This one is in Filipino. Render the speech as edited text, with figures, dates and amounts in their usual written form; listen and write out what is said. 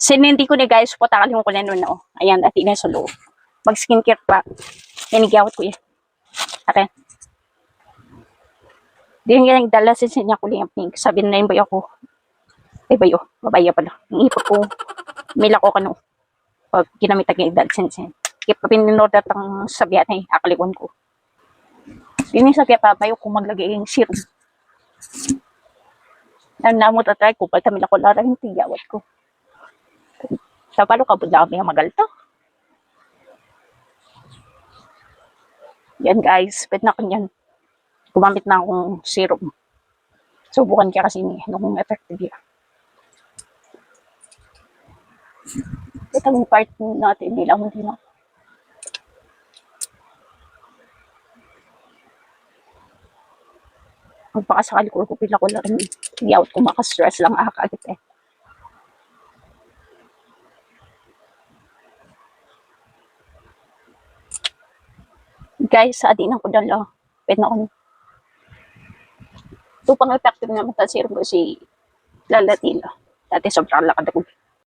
Sinindi ko ni guys, patakalin ko na nun, oh. Ayan, dati na sa loob. Mag skincare pa. Inigawat ko yan. Ate. Di yung nagdala sa sinya ko lang pink. Sabi na yung bayo ko. Ay bayo, babaya pala. Yung ipot ko, mila ko kano. Pag ginamit ang idal sen. Kaya pa pininorder ang sabihan ay akalikon ko. Yun yung sabihan pa, bayo kung maglagay yung serum. Ang namot at try ko, paltamin ako lara yung tigawat ko. Sa palo ka budami ang magalto. Yan guys, pwede na ko yan. Gumamit na akong serum. Subukan kaya kasi ni nung effective yan. Ito yung part natin nila, hindi na. Magpakasakali ko, kupila ko lang. Tigawat ko, makastress lang agad eh. Guys, sa adinan ko dala. Pwede na ako. Ito pang effective naman sa serum ko si Lalatila. Dati sobrang lakad ako.